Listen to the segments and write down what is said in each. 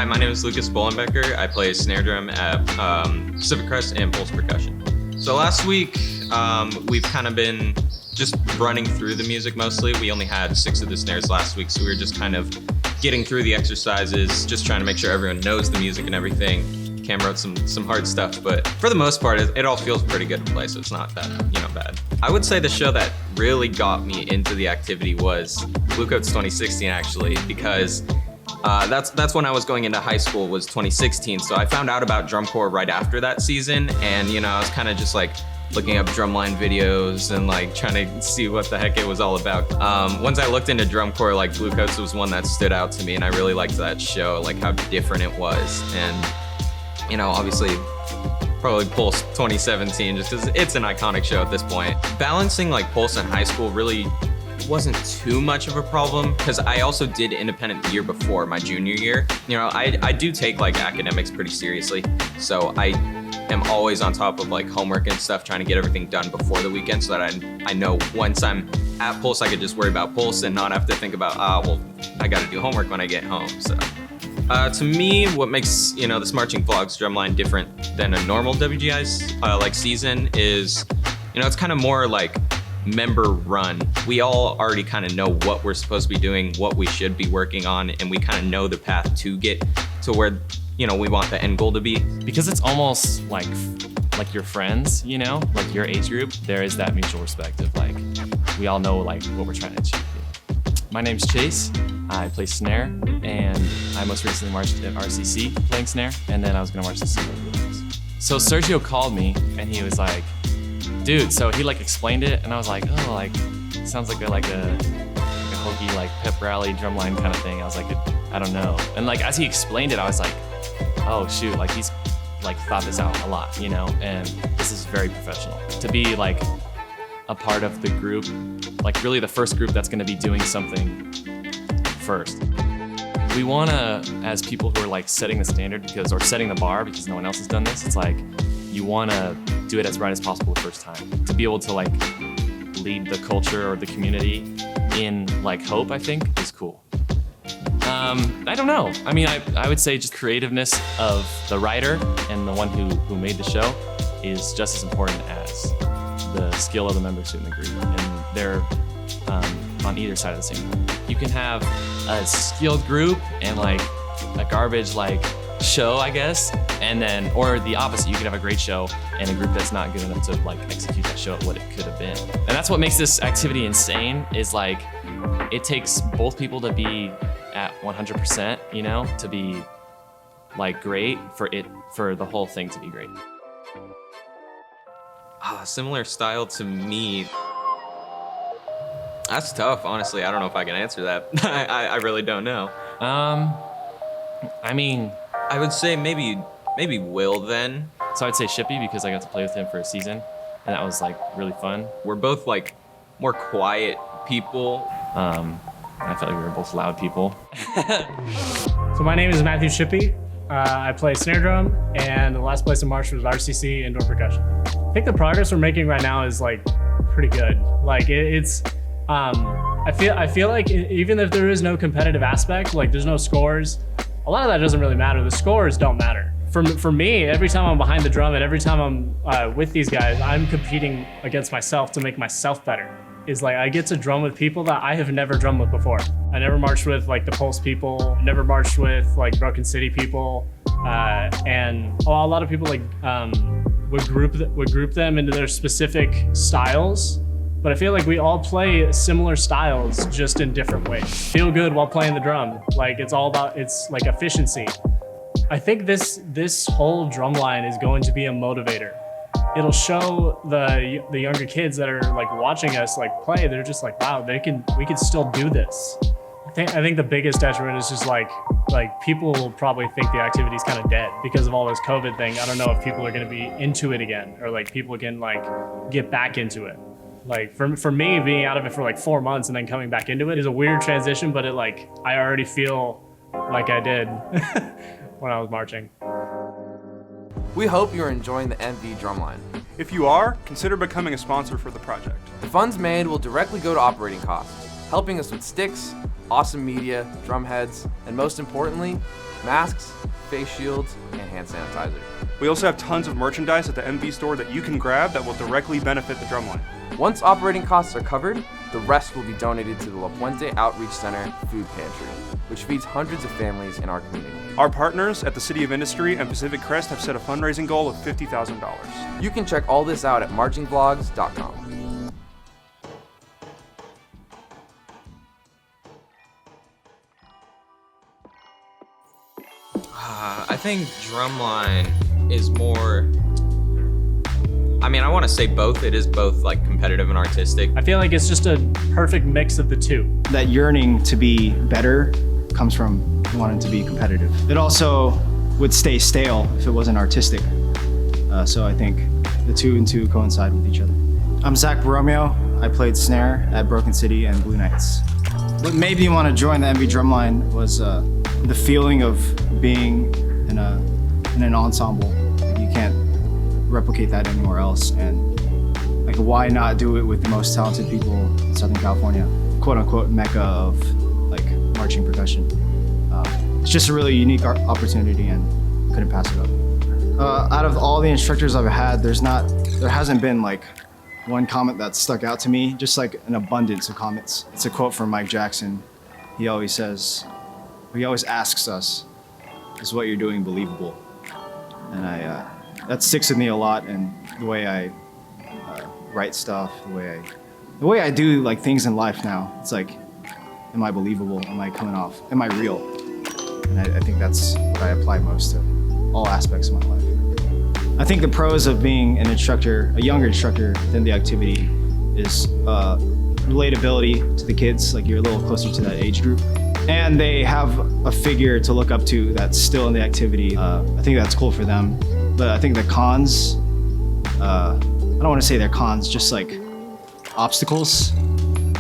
Hi, my name is Lucas Bollenbecker. I play snare drum at Pacific Crest and Pulse Percussion. So last week, we've kind of been just running through the music mostly. We only had 6 of the snares last week, so we were just kind of getting through the exercises, just trying to make sure everyone knows the music and everything. Cam wrote some hard stuff, but for the most part, it all feels pretty good to play, so it's not that, bad. I would say the show that really got me into the activity was Blue Coats 2016, actually, because that's when I was going into high school, was 2016. So I found out about drum corps right after that season, and I was kind of just like looking up drumline videos and like trying to see what the heck it was all about. Once I looked into drum corps, like Blue Coats was one that stood out to me, and I really liked that show, like how different it was. And obviously probably Pulse 2017, just because it's an iconic show at this point. Balancing like Pulse and high school really wasn't too much of a problem, because I also did independent the year before, my junior year. I do take like academics pretty seriously, so I am always on top of like homework and stuff, trying to get everything done before the weekend, so that I know once I'm at Pulse, I could just worry about Pulse and not have to think about, I gotta do homework when I get home. So to me, what makes this Marching Vlogs Drumline different than a normal WGI season is, it's kind of more like member run. We all already kind of know what we're supposed to be doing, what we should be working on, and we kind of know the path to get to where we want the end goal to be. Because it's almost like your friends, like your age group, there is that mutual respect of like, we all know like what we're trying to achieve. My name's Chase. I play snare, and I most recently marched at RCC playing snare, and then I was gonna march this season. So Sergio called me, and he was like, dude, so he like explained it, and I was like, oh, like, sounds like a hokey like pep rally drumline kind of thing. I was like, I don't know. And like, as he explained it, I was like, oh shoot, like he's like thought this out a lot, and this is very professional. To be like a part of the group, like really the first group that's gonna be doing something first. We wanna, as people who are like setting the standard or setting the bar because no one else has done this, it's like, you wanna do it as right as possible the first time. To be able to like lead the culture or the community in like hope, I think is cool. I don't know. I mean, I would say just creativeness of the writer and the one who made the show is just as important as the skill of the members in the group, and they're on either side of the same coin. You can have a skilled group and like a garbage like show, I guess, and then, or the opposite, you can have a great show and a group that's not good enough to like execute that show at what it could have been. And that's what makes this activity insane, is like, it takes both people to be at 100%, to be like great for the whole thing to be great. Similar style to me. That's tough, honestly. I don't know if I can answer that. I really don't know. I mean, I would say maybe Will then. So I'd say Shippy, because I got to play with him for a season, and that was like really fun. We're both like more quiet people. I felt like we were both loud people. So my name is Matthew Shippy. I play snare drum, and the last place I marched was RCC indoor percussion. I think the progress we're making right now is like pretty good. Like it's, I feel like even if there is no competitive aspect, like there's no scores, a lot of that doesn't really matter. The scores don't matter. For me, every time I'm behind the drum and every time I'm with these guys, I'm competing against myself to make myself better. Is like I get to drum with people that I have never drummed with before. I never marched with like the Pulse people, never marched with like Broken City people, and a lot of people like would group them into their specific styles. But I feel like we all play similar styles, just in different ways. Feel good while playing the drum. Like it's like efficiency. I think this whole drum line is going to be a motivator. It'll show the younger kids that are like watching us like play. They're just like, wow, we can still do this. I think the biggest detriment is just like people will probably think the activity is kind of dead because of all this COVID thing. I don't know if people are going to be into it again, or like people can like get back into it. Like for me, being out of it for like 4 months and then coming back into it is a weird transition, but I already feel like I did when I was marching. We hope you're enjoying the MVD Drumline. If you are, consider becoming a sponsor for the project. The funds made will directly go to operating costs. helping us with sticks, awesome media, drum heads, and most importantly, masks, face shields, and hand sanitizer. We also have tons of merchandise at the MV store that you can grab that will directly benefit the drumline. Once operating costs are covered, the rest will be donated to the La Puente Outreach Center Food Pantry, which feeds hundreds of families in our community. Our partners at the City of Industry and Pacific Crest have set a fundraising goal of $50,000. You can check all this out at marchingvlogs.com. I think drumline is more, I mean, I want to say both. It is both like competitive and artistic. I feel like it's just a perfect mix of the two. That yearning to be better comes from wanting to be competitive. It also would stay stale if it wasn't artistic. So I think the two and two coincide with each other. I'm Zach Borromeo. I played snare at Broken City and Blue Knights. What made me want to join the MV Drumline was the feeling of being in an ensemble. Like, you can't replicate that anywhere else, and like, why not do it with the most talented people in Southern California, quote unquote mecca of like marching percussion. It's just a really unique opportunity, and couldn't pass it up. Out of all the instructors I've had, there hasn't been like one comment that stuck out to me, just like an abundance of comments. It's a quote from Mike Jackson. He always asks us, is what you're doing believable? And that sticks with me a lot, and the way I write stuff, the way I do like things in life now. It's like, am I believable? Am I coming off? Am I real? And I think that's what I apply most to all aspects of my life. I think the pros of being an instructor, a younger instructor than the activity, is relatability to the kids. Like, you're a little closer to that age group. And they have a figure to look up to that's still in the activity. I think that's cool for them. But I think the cons, I don't want to say they're cons, just like obstacles,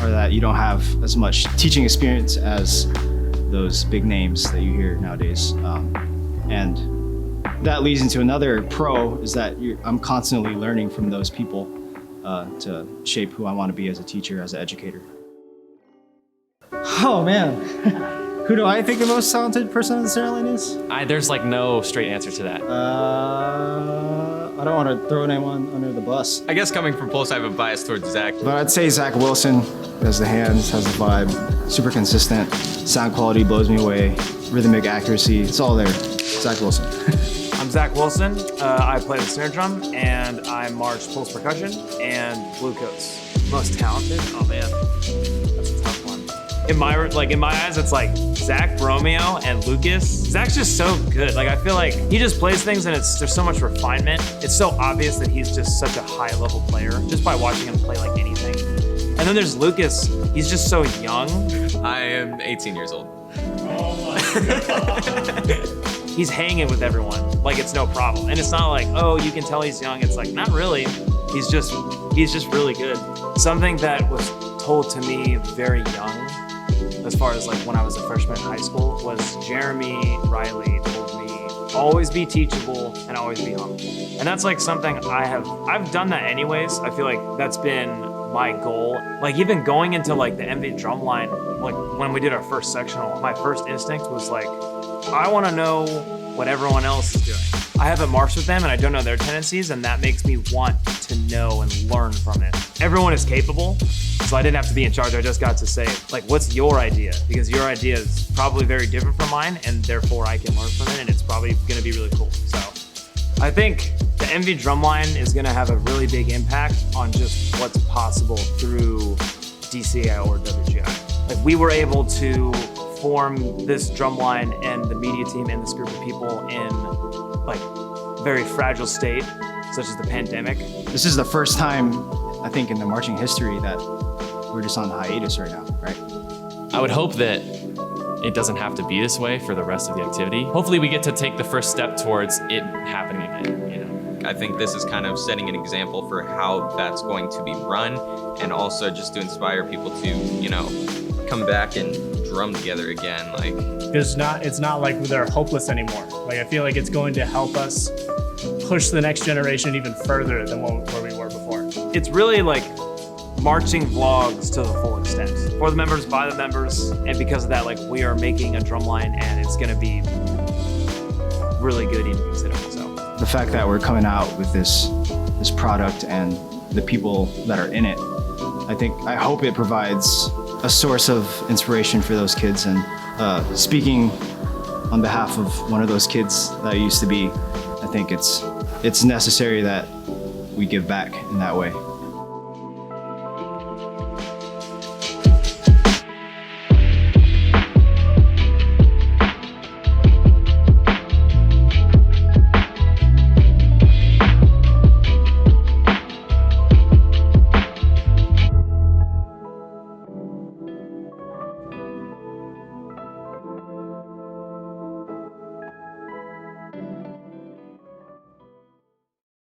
are that you don't have as much teaching experience as those big names that you hear nowadays. And that leads into another pro, is that I'm constantly learning from those people to shape who I want to be as a teacher, as an educator. Oh man, who do I think the most talented person in the Snare is? There's like no straight answer to that. I don't want to throw anyone under the bus. I guess coming from Pulse, I have a bias towards Zach. But I'd say Zach Wilson has the hands, has the vibe, super consistent, sound quality blows me away, rhythmic accuracy, it's all there. Zach Wilson. I'm Zach Wilson. I play the snare drum, and I march Pulse Percussion and Blue Coats. Most talented? Oh man, that's a tough one. In my eyes, it's like Zach Borromeo and Lucas. Zach's just so good. Like, I feel like he just plays things, and there's so much refinement. It's so obvious that he's just such a high-level player just by watching him play like anything. And then there's Lucas. He's just so young. I am 18 years old. He's hanging with everyone like it's no problem. And it's not like, oh, you can tell he's young. It's like, not really. He's just really good. Something that was told to me very young, as far as like when I was a freshman in high school, was Jeremy Riley told me, always be teachable and always be humble. And that's like something I've done that anyways. I feel like that's been my goal. Like, even going into like the MVD Drumline, like when we did our first sectional, my first instinct was like, I want to know what everyone else is doing. I haven't marched with them and I don't know their tendencies, and that makes me want to know and learn from it. Everyone is capable, so I didn't have to be in charge. I just got to say, like, what's your idea? Because your idea is probably very different from mine, and therefore I can learn from it, and it's probably gonna be really cool. So I think the MV Drumline is gonna have a really big impact on just what's possible through DCI or WGI. Like, we were able to form this drumline and the media team and this group of people in like very fragile state, such as the pandemic. This is the first time, I think, in the marching history that we're just on hiatus right now, right? I would hope that it doesn't have to be this way for the rest of the activity. Hopefully we get to take the first step towards it happening again, you know? I think this is kind of setting an example for how that's going to be run, and also just to inspire people to, you know, come back and drum together again. Like, It's not like they're hopeless anymore. Like, I feel like it's going to help us push the next generation even further than where we were before. It's really like Marching Vlogs to the full extent. For the members, by the members, and because of that, like, we are making a drumline, and it's gonna be really good even considering. So The fact that we're coming out with this product and the people that are in it, I hope it provides a source of inspiration for those kids. And speaking on behalf of one of those kids that I used to be, I think it's necessary that we give back in that way.